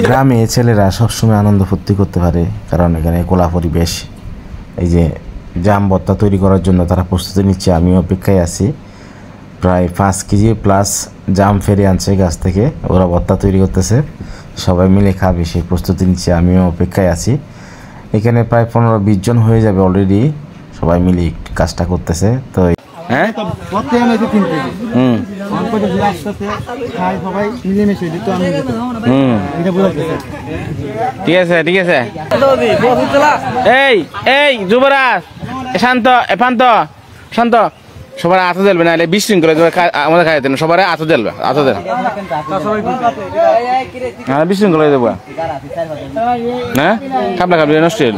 গ্রামে ছেলেরা সবসময় আনন্দ ফুর্তি করতে পারে, কারণ এখানে খোলা পরিবেশ। এই যে জাম ভর্তা তৈরি করার জন্য তারা প্রস্তুতি নিচ্ছে, আমি অপেক্ষায় আছি। প্রায় 5 কেজি প্লাস জাম ফেরে আনছে গাছ থেকে, ওরা ভর্তা তৈরি করতেছে, সবাই মিলে খাবে সেই প্রস্তুতি নিচ্ছে, আমিও অপেক্ষায় আছি। এখানে প্রায় 15-20 জন হয়ে যাবে অলরেডি, সবাই মিলে কাজটা করতেছে। তো হ্যাঁ ঠিক আছে ঠিক আছে। এই যুবরাজ শান্ত শান্ত শান্ত, সবার আতো জ্বলবে না, বিশৃঙ্খলা আমাদের খাই দেন, সবার আতো জ্বলবে, আতো দেন, বিশৃঙ্খলা দেবো না, খাবলা খাবলি নষ্ট হইল।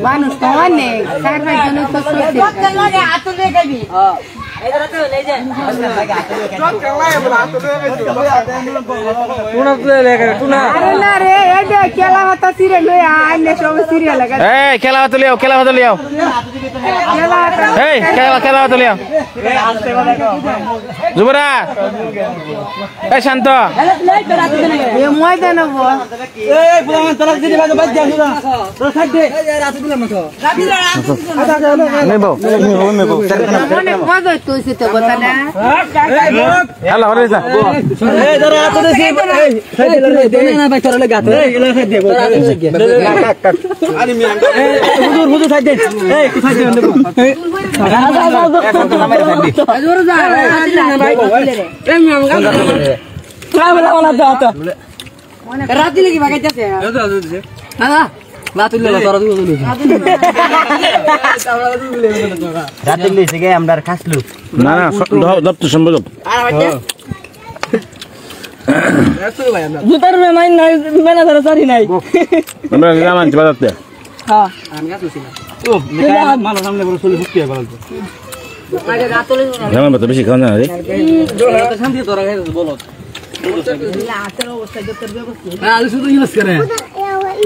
মানুষ তো অনেক, 4-5 জন তো খেলা হতো সিরিয়াল খেলা হতো লিয়াও, খেলা হতো লিয়াও, খেলা হতো লিয়াও। যুবরা এই শান্ত ময়দান মজা হইতেছে তো কথা না। রাতি লাগি বাগাইতেছে আমরা খাসলু না সম্ভব জুতার মেমাইন নাই, মেলা ধরে সারি নাই, আমরা নিলাম আনছি বাজারতে। হ্যাঁ আমি গাছ ছিলাম ও মালা সামনে বড় চলে ফুটিয়ে গেল তো আগে রাতলে জামান বাতা বেশি খাওয়া না রে, তো শান্তি তোরা খাই বলো আতের অবস্থা যত ব্যবস্থা আলু শুধু ইউজ করে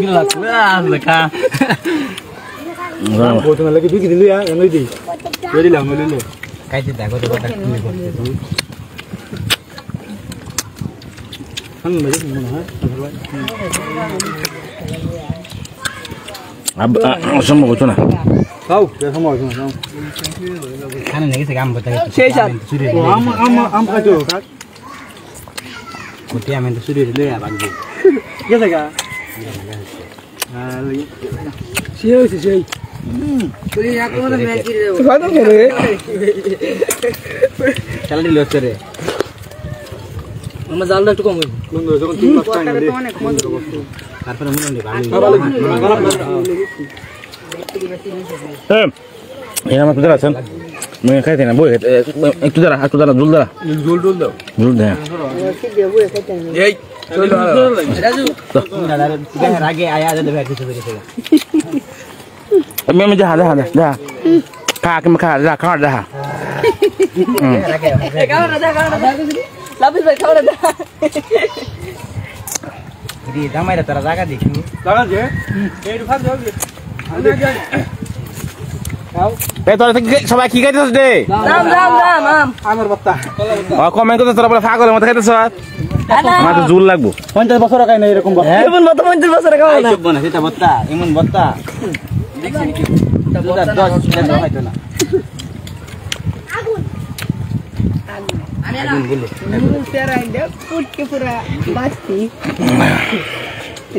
গিলাস লেখা बोतल लगे बिक दिलु या नई दी वेरी लाम ले काइते दागो तो बता क्लियर करते तू हम मजे मन है अब সম্ভব হতো না। খাও কে সম্ভব হতো না খানে নাকি সে কাম বতা সেই স্যার আম খাইতো কাট কোটি আমি তো শুরু দিলে বাগবে কে জায়গা লই সেই তুই এখন ম্যাচ করে দেব খাইতো করে চল দিল করে আমরা জালটা একটু কম বন্ধু যখন 3 মাস টাইম দে অনেক মজা তারপরে মনে নেই এই আমার তোদের আছেন मैं খাইতে না বই একটু দাঁড়া জল দাঁড়া জল দাও জল দে এই চল রাজু দাদা আগে আয়া দে ভাই কিছু করে मैं जा खा के मैं खा जा लापिस भाई खाओ ना दी दामाइरा तारा जागा देखियो লাগা যে এই ফাস যাও খাও এ তোরা সবাই কি খাইতেছস রে? রাম আমার বাত্তা কমেন্ট করতে তোরা বলে ফা করে মত খাইতেছস, আমার তো জুল লাগবো। 50 বছর কাই না এরকম বাত্তা এমন মত 50 বছর খাও না চুপ না সেটা বাত্তা এমন বাত্তা দেখছেন কি 10 মিনিট হয়তো না আগুন বলে তেরা দে ফুট के पूरा बास्ती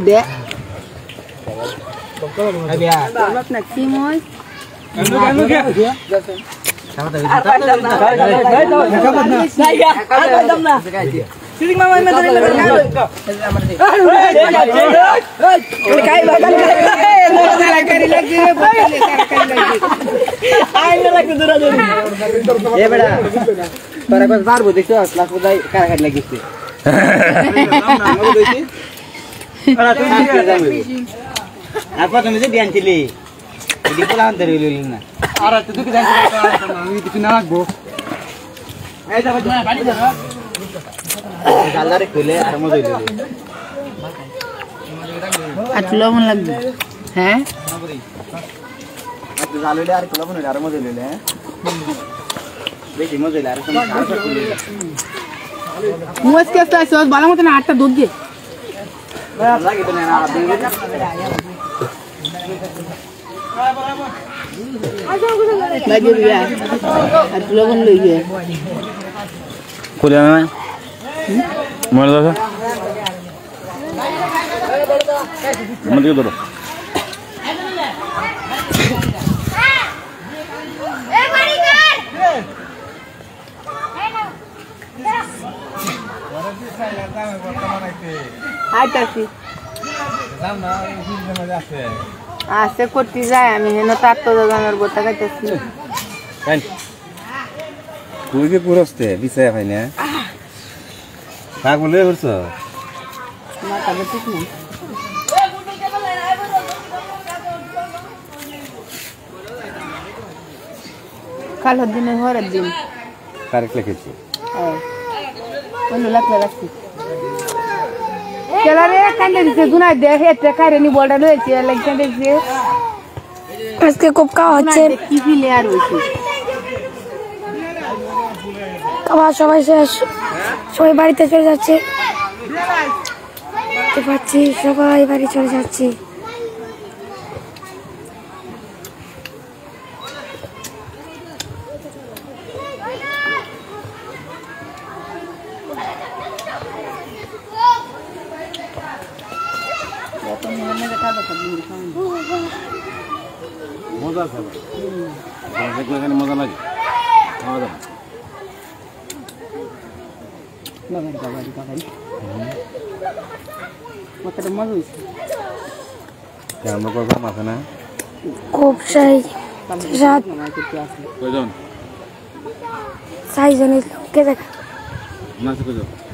दे আবিয়া अपना कीमोय Sering mama ini tadi lepas kan? Kai bagan kai, mau salah kari lagi, boleh salah kari lagi. Ayo lagi dura duri. Ya beda. Para kau baru betul tu, kelas budai kari kari lagi tu. Apa tu mesti dian cili. Jadi pulang dari lulina. আরে তুই কি জানিস আমি কিছু না রাখবো এই যাবে পানি দাও জালদারে কইলে আর মজা হইলো আটলো মন লাগবে হ্যাঁ জাল হইলে আর কলা বনে আর মজা হইলো হ্যাঁ বেশি মজা লাগে আর সমস্যা মোজ কে আসছে ভালো মতো না আটটা দুধ দিয়ে লাগে তো না লাগে দিয়া আর লবণ লই গিয়ে কোলে না মরে দাও মনে ধরো আইতাছি আসে করতে যায় আমি হেন তার তো দাদার গোটা খাইতেছি কই গে পুরস্তে বিছায়া ভাই না কাক বলে করছ মাথা ঠিক না কাল দিনে হরের দিন তারিখ লিখেছি অন্য লাগলে রাখছি কেলারে কান্দে দিছে দুনাই দেখে এতে কারে নি বলটা লইছে লাগছে দেখছে আজকে খুব খাওয়া হচ্ছে কি ফিলে আর হইছে খাওয়া সবাই শেষ সবাই বাড়িতে চলে যাচ্ছে দেখতে পাচ্ছি সবাই বাড়ি চলে যাচ্ছে মজা আছে এখানে মজা লাগে খাওয়া দাওয়া কতটা মজা হইছে আমরা করবো মাথা না খুব সেই রাত কয়জন 6 জনের লোককে দেখা নাচে কয়জন